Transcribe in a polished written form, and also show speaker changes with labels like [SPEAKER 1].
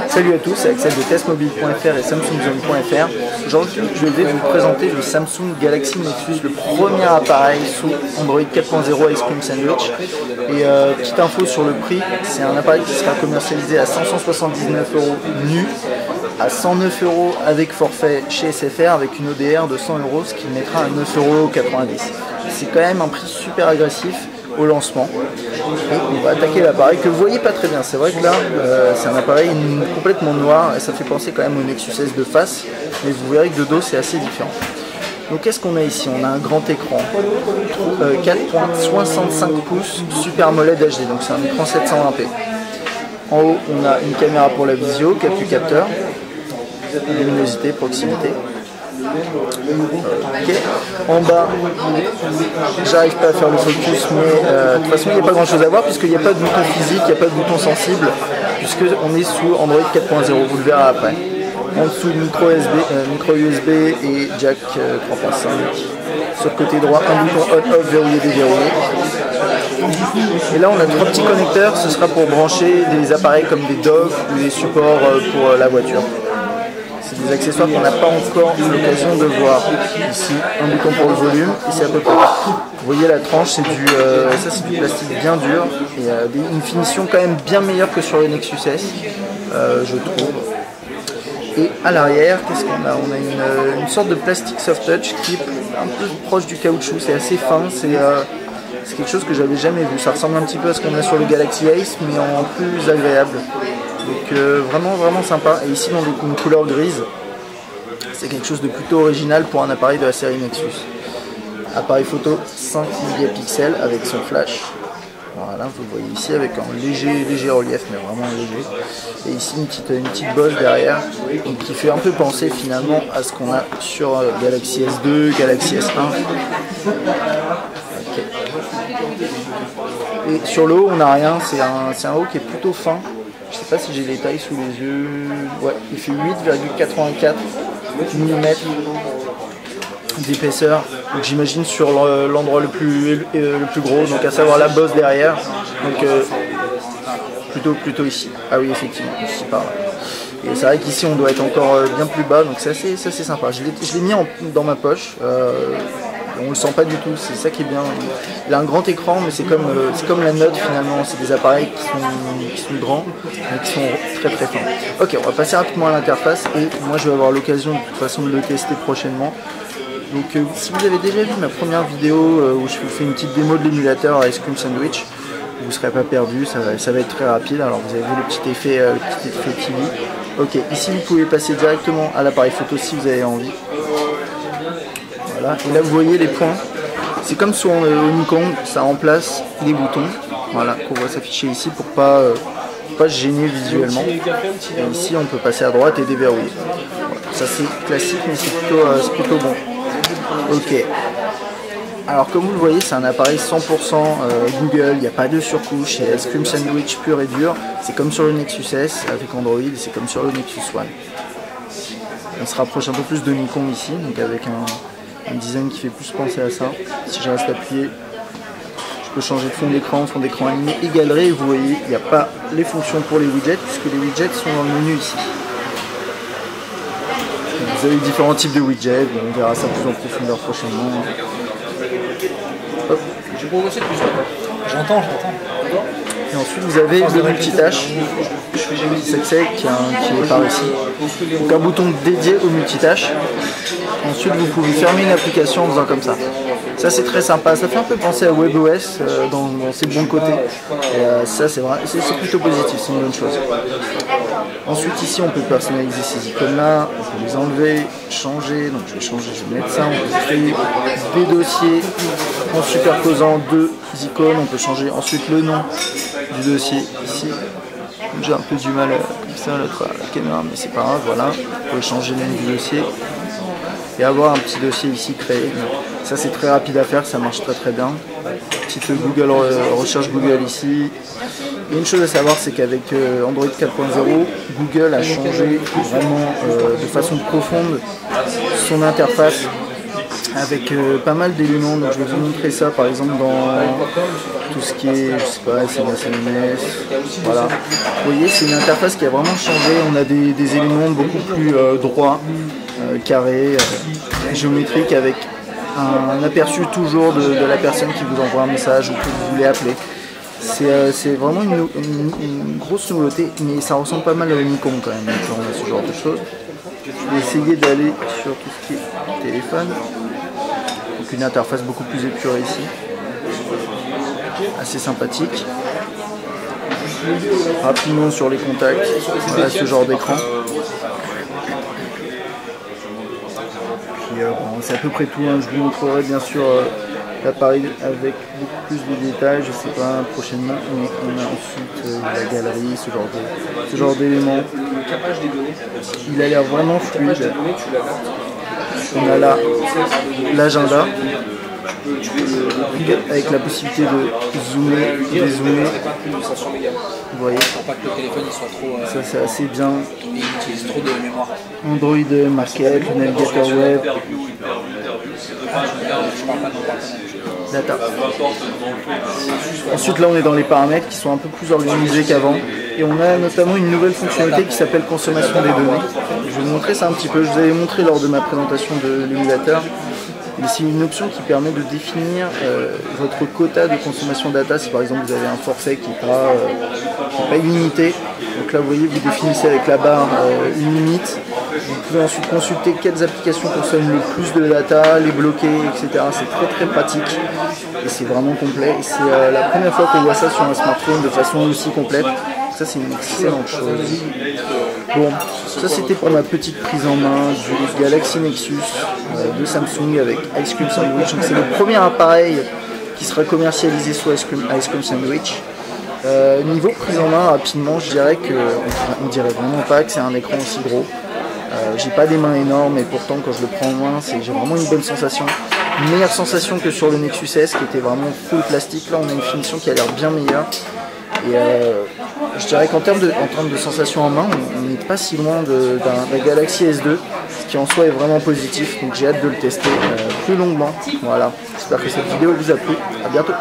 [SPEAKER 1] Salut à tous, c'est Axel de testmobile.fr et samsungzone.fr. Aujourd'hui, je vais vous présenter le Samsung Galaxy Nexus, le premier appareil sous Android 4.0 Ice Cream Sandwich. Et petite info sur le prix, c'est un appareil qui sera commercialisé à 579 € nu, à 109 € avec forfait chez SFR avec une ODR de 100 €, ce qui mettra à 9,90 €. C'est quand même un prix super agressif au lancement. Et on va attaquer l'appareil que vous voyez pas très bien. C'est vrai que là c'est un appareil complètement noir et ça fait penser quand même au Nexus S de face, mais vous verrez que de dos c'est assez différent. Donc qu'est-ce qu'on a ici? On a un grand écran 4.65 pouces Super AMOLED HD, donc c'est un écran 720p. En haut on a une caméra pour la visio, capteur, luminosité, proximité. Okay. En bas, j'arrive pas à faire le focus, mais de toute façon il n'y a pas grand chose à voir puisqu'il n'y a pas de bouton physique, il n'y a pas de bouton sensible, puisqu'on est sous Android 4.0, vous le verrez après. En dessous, micro USB et jack 3.5. Sur le côté droit, un bouton on-off verrouillé déverrouillé. Et là on a 3 petits connecteurs, ce sera pour brancher des appareils comme des docks ou des supports pour la voiture. C'est des accessoires qu'on n'a pas encore eu l'occasion de voir. Ici, un bouton pour le volume, et c'est à peu près. Vous voyez la tranche, c'est du plastique bien dur, et une finition quand même bien meilleure que sur le Nexus S, je trouve. Et à l'arrière, qu'est-ce qu'on a? On a une sorte de plastique soft touch qui est un peu proche du caoutchouc, c'est assez fin, c'est quelque chose que j'avais jamais vu. Ça ressemble un petit peu à ce qu'on a sur le Galaxy Ace, mais en plus agréable. Donc vraiment sympa. Et ici dans une couleur grise, c'est quelque chose de plutôt original pour un appareil de la série Nexus. Appareil photo 5 mégapixels avec son flash. Voilà, vous le voyez ici avec un léger relief, mais vraiment léger. Et ici une petite bosse derrière, donc qui fait un peu penser finalement à ce qu'on a sur Galaxy S2, Galaxy S1. Okay. Et sur le haut, on n'a rien, c'est un haut qui est plutôt fin. Je sais pas si j'ai les tailles sous les yeux. Ouais, il fait 8,84 mm d'épaisseur. Donc j'imagine sur l'endroit le plus gros, donc à savoir la bosse derrière. Donc plutôt ici. Ah oui, effectivement, ici par là. Et c'est vrai qu'ici on doit être encore bien plus bas, donc c'est assez sympa. Je l'ai mis dans ma poche. On le sent pas du tout, c'est ça qui est bien. Il a un grand écran, mais c'est comme la Note finalement. C'est des appareils qui sont grands, mais qui sont très fins. Ok, on va passer rapidement à l'interface et moi je vais avoir l'occasion de toute façon de le tester prochainement. Donc si vous avez déjà vu ma première vidéo où je vous fais une petite démo de l'émulateur Ice Cream Sandwich, vous ne serez pas perdu, ça va être très rapide. Alors vous avez vu le petit effet TV. Ok, ici vous pouvez passer directement à l'appareil photo si vous avez envie. Voilà. Et là vous voyez les points, c'est comme sur Nikon, ça remplace les boutons, voilà, qu'on va s'afficher ici pour pas se gêner visuellement. Et ici on peut passer à droite et déverrouiller. Voilà. Ça c'est classique mais c'est plutôt bon. Ok. Alors comme vous le voyez, c'est un appareil 100% Google, il n'y a pas de surcouche, c'est Ice Cream Sandwich pur et dur. C'est comme sur le Nexus S avec Android, c'est comme sur le Nexus One. On se rapproche un peu plus de Nikon ici, donc avec un design qui fait plus penser à ça. Si je reste appuyé, je peux changer de fond d'écran animé et galerie. Vous voyez, il n'y a pas les fonctions pour les widgets, puisque les widgets sont dans le menu ici. Vous avez différents types de widgets, on verra ça plus en profondeur prochainement. Hop.
[SPEAKER 2] J'ai progressé plus. J'entends.
[SPEAKER 1] Et ensuite vous avez le multitâche qui est par ici. Donc un bouton dédié au multitâche. Ensuite vous pouvez fermer une application en faisant comme ça. Ça c'est très sympa, ça fait un peu penser à WebOS dans ses bons côtés. Et ça c'est plutôt positif, c'est une bonne chose. Ensuite ici on peut personnaliser ces icônes là, on peut les enlever, changer, donc je vais mettre ça, on peut créer des dossiers en superposant deux icônes, on peut changer ensuite le nom du dossier ici. J'ai un peu du mal comme ça à la caméra, mais c'est pas grave, voilà, vous pouvez changer le nom du dossier et avoir un petit dossier ici créé. Ça c'est très rapide à faire, ça marche très bien. Petite recherche Google ici. Et une chose à savoir, c'est qu'avec Android 4.0, Google a changé vraiment de façon profonde son interface avec pas mal d'éléments. Donc je vais vous montrer ça par exemple dans tout ce qui est, je sais pas, SMS, voilà. Vous voyez, c'est une interface qui a vraiment changé. On a des éléments beaucoup plus droits, carrés, géométriques, avec un aperçu toujours de la personne qui vous envoie un message ou que vous voulez appeler. C'est vraiment une grosse nouveauté, mais ça ressemble pas mal à Unicom quand même. Donc on a ce genre de choses. Je vais essayer d'aller sur tout ce qui est téléphone. Donc une interface beaucoup plus épurée ici. Assez sympathique. Rapidement sur les contacts. Voilà ce genre d'écran. Bon, c'est à peu près tout, hein. Je vous montrerai bien sûr l'appareil avec beaucoup plus de détails, je sais pas prochainement, mais on a ensuite la galerie, ce genre d'éléments. Il a l'air vraiment fluide. On a là l'agenda avec la possibilité de zoomer, dézoomer. Vous voyez, ça c'est assez bien. Android Market, le navigateur web. Data. Ensuite là on est dans les paramètres qui sont un peu plus organisés qu'avant. Et on a notamment une nouvelle fonctionnalité qui s'appelle consommation des données. Je vais vous montrer ça un petit peu. Je vous avais montré lors de ma présentation de l'émulateur. C'est une option qui permet de définir votre quota de consommation data. Si par exemple vous avez un forfait qui n'est pas illimité, donc là vous voyez, vous définissez avec la barre une limite. Vous pouvez ensuite consulter quelles applications consomment le plus de data, les bloquer, etc. C'est très très pratique et c'est vraiment complet. C'est la première fois qu'on voit ça sur un smartphone de façon aussi complète. Ça c'est une excellente chose. Bon, ça c'était pour ma petite prise en main du Galaxy Nexus de Samsung avec Ice Cream Sandwich. C'est le premier appareil qui sera commercialisé sous Ice Cream Sandwich. Niveau prise en main, rapidement, je dirais qu'on dirait vraiment pas que c'est un écran aussi gros. J'ai pas des mains énormes et pourtant quand je le prends en main, j'ai vraiment une bonne sensation. Une meilleure sensation que sur le Nexus S qui était vraiment full plastique. Là on a une finition qui a l'air bien meilleure. Et je dirais qu'en termes de sensation en main, on n'est pas si loin d'un Galaxy S2, ce qui en soi est vraiment positif. Donc j'ai hâte de le tester plus longuement. Voilà, j'espère que cette vidéo vous a plu. À bientôt.